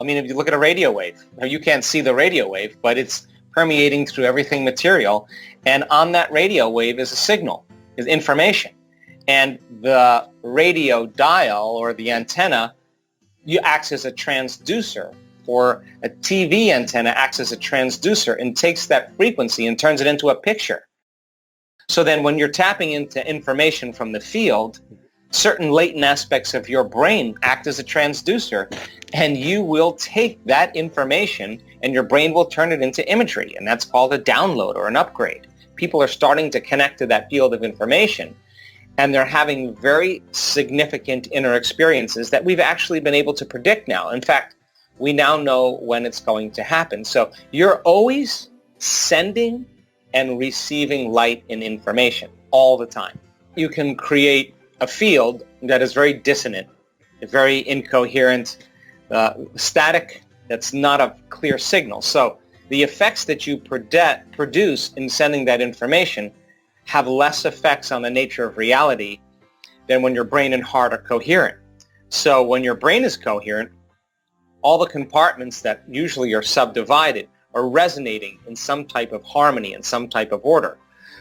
I mean, if you look at a radio wave, now you can't see the radio wave, but it's permeating through everything material. And on that radio wave is a signal, is information. And the radio dial or the antenna, you acts as a transducer, or a TV antenna acts as a transducer and takes that frequency and turns it into a picture. So then when you're tapping into information from the field, certain latent aspects of your brain act as a transducer, and you will take that information and your brain will turn it into imagery, and that's called a download or an upgrade. People are starting to connect to that field of information, and they're having very significant inner experiences that we've actually been able to predict now. In fact, we now know when it's going to happen. So you're always sending and receiving light and information all the time. You can create a field that is very dissonant, very incoherent, static, that's not a clear signal. So the effects that you produce in sending that information have less effects on the nature of reality than when your brain and heart are coherent. So when your brain is coherent, all the compartments that usually are subdivided are resonating in some type of harmony, in some type of order.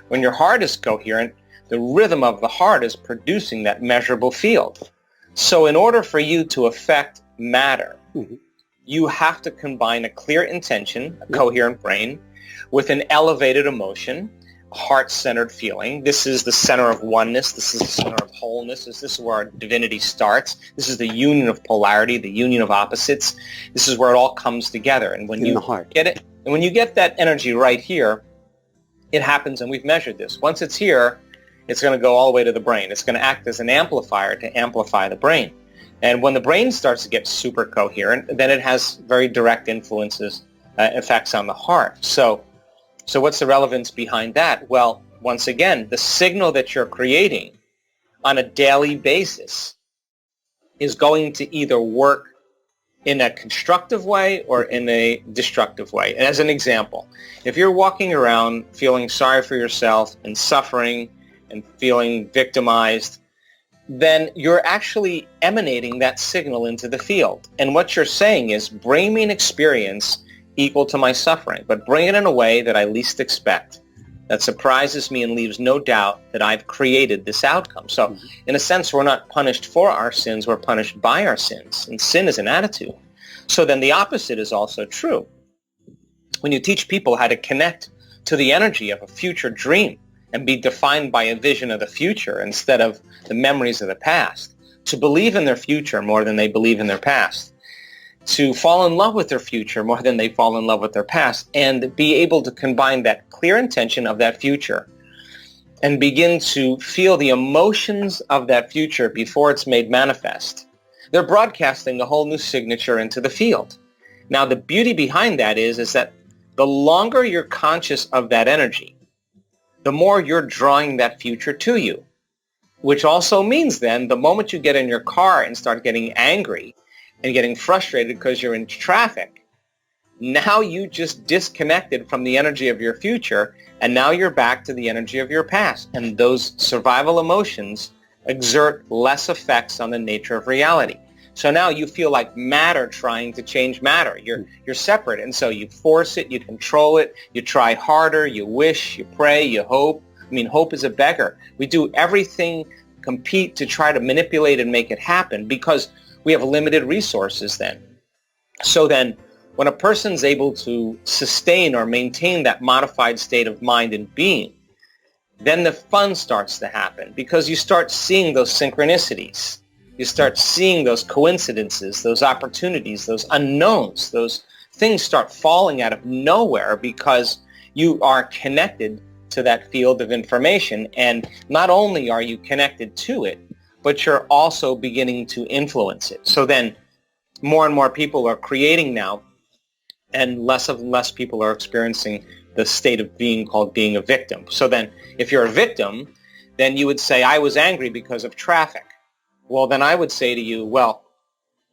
When your heart is coherent, the rhythm of the heart is producing that measurable field. So in order for you to affect matter, you have to combine a clear intention, a coherent brain, with an elevated emotion, heart-centered feeling. This is the center of oneness. This is the center of wholeness. This is where our divinity starts. This is the union of polarity, the union of opposites. This is where it all comes together. And when you get it, and when you get that energy right here, it happens, and we've measured this. Once it's here, it's going to go all the way to the brain. It's going to act as an amplifier to amplify the brain. And when the brain starts to get super coherent, then it has very direct effects on the heart. So what's the relevance behind that? Well, once again, the signal that you're creating on a daily basis is going to either work in a constructive way or in a destructive way. As an example, if you're walking around feeling sorry for yourself and suffering and feeling victimized, then you're actually emanating that signal into the field. And what you're saying is, bring me an experience equal to my suffering, but bring it in a way that I least expect, that surprises me and leaves no doubt that I've created this outcome. So in a sense, we're not punished for our sins, we're punished by our sins. And sin is an attitude. So then the opposite is also true. When you teach people how to connect to the energy of a future dream and be defined by a vision of the future instead of the memories of the past, to believe in their future more than they believe in their past, to fall in love with their future more than they fall in love with their past, and be able to combine that clear intention of that future and begin to feel the emotions of that future before it's made manifest. They're broadcasting a whole new signature into the field. Now, the beauty behind that is that the longer you're conscious of that energy, the more you're drawing that future to you, which also means then the moment you get in your car and start getting angry and getting frustrated because you're in traffic, now you just disconnected from the energy of your future, and now you're back to the energy of your past. And those survival emotions exert less effects on the nature of reality. So now you feel like matter trying to change matter. You're separate, and so you force it, you control it, you try harder, you wish, you pray, you hope. I mean, hope is a beggar. We do everything, compete to try to manipulate and make it happen because we have limited resources then. So then when a person's able to sustain or maintain that modified state of mind and being, then the fun starts to happen because you start seeing those synchronicities. You start seeing those coincidences, those opportunities, those unknowns, those things start falling out of nowhere because you are connected to that field of information. And not only are you connected to it, but you're also beginning to influence it. So then more and more people are creating now, and less people are experiencing the state of being called being a victim. So then if you're a victim, then you would say, I was angry because of traffic. Well, then I would say to you, well,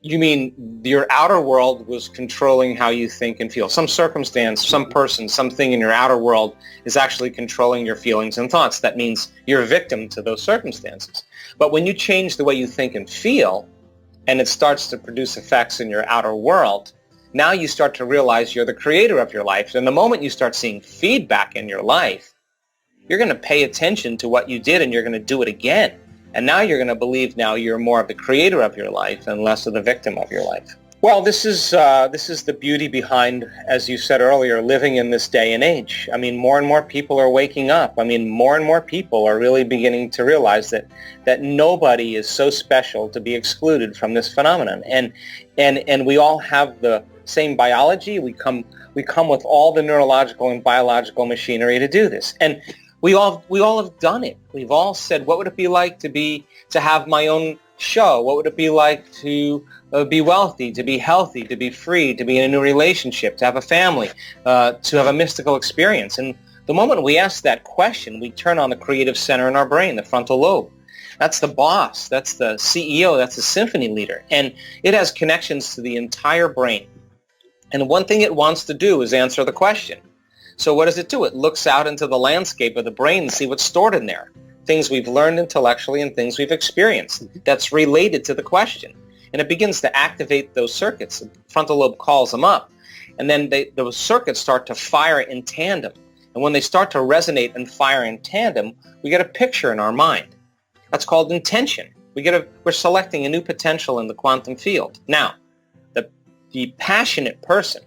you mean your outer world was controlling how you think and feel. Some circumstance, some person, something in your outer world is actually controlling your feelings and thoughts. That means you're a victim to those circumstances. But when you change the way you think and feel, and it starts to produce effects in your outer world, now you start to realize you're the creator of your life. And the moment you start seeing feedback in your life, you're going to pay attention to what you did and you're going to do it again. And now you're going to believe now you're more of the creator of your life and less of the victim of your life. Well, this is the beauty behind, as you said earlier, living in this day and age. I mean, more and more people are waking up. I mean, more and more people are really beginning to realize that nobody is so special to be excluded from this phenomenon. And we all have the same biology. We come with all the neurological and biological machinery to do this. And we all have done it. We've all said, what would it be like to have my own show? What would it be like to be wealthy, to be healthy, to be free, to be in a new relationship, to have a family, to have a mystical experience? And the moment we ask that question, we turn on the creative center in our brain, the frontal lobe. That's the boss. That's the CEO. That's the symphony leader. And it has connections to the entire brain. And one thing it wants to do is answer the question. So what does it do? It looks out into the landscape of the brain and see what's stored in there. Things we've learned intellectually and things we've experienced that's related to the question. And it begins to activate those circuits. The frontal lobe calls them up. And then those circuits start to fire in tandem. And when they start to resonate and fire in tandem, we get a picture in our mind. That's called intention. We're selecting a new potential in the quantum field. Now, the passionate person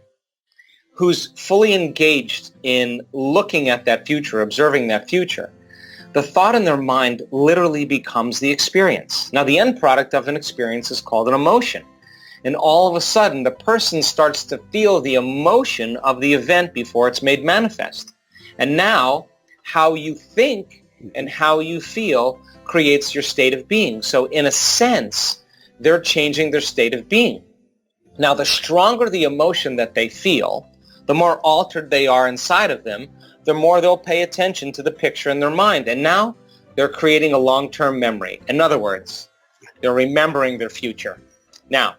who's fully engaged in looking at that future, observing that future, the thought in their mind literally becomes the experience. Now, the end product of an experience is called an emotion. And all of a sudden, the person starts to feel the emotion of the event before it's made manifest. And now, how you think and how you feel creates your state of being. So in a sense, they're changing their state of being. Now, the stronger the emotion that they feel, the more altered they are inside of them, the more they'll pay attention to the picture in their mind. And now they're creating a long-term memory. In other words, they're remembering their future. Now,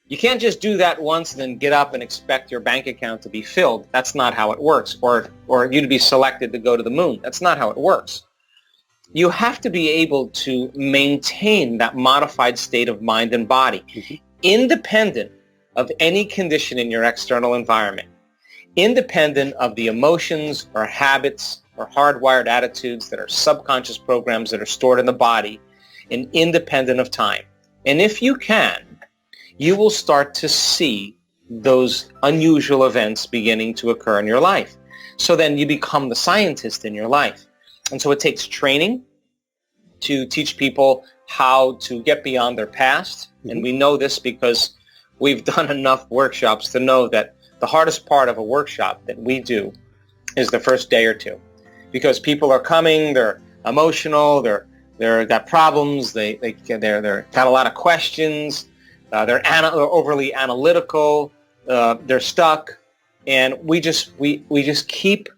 you can't just do that once and then get up and expect your bank account to be filled. That's not how it works. Or you to be selected to go to the moon. That's not how it works. You have to be able to maintain that modified state of mind and body, independent of any condition in your external environment. Independent of the emotions or habits or hardwired attitudes that are subconscious programs that are stored in the body, and independent of time. And if you can, you will start to see those unusual events beginning to occur in your life. So then you become the scientist in your life. And so it takes training to teach people how to get beyond their past. And we know this because we've done enough workshops to know that the hardest part of a workshop that we do is the first day or two, because people are coming, they're emotional, they're got problems, they're got a lot of questions, they're overly analytical, they're stuck, and we just keep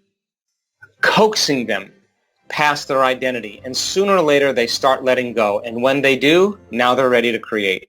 coaxing them past their identity, and sooner or later they start letting go, and when they do, now they're ready to create.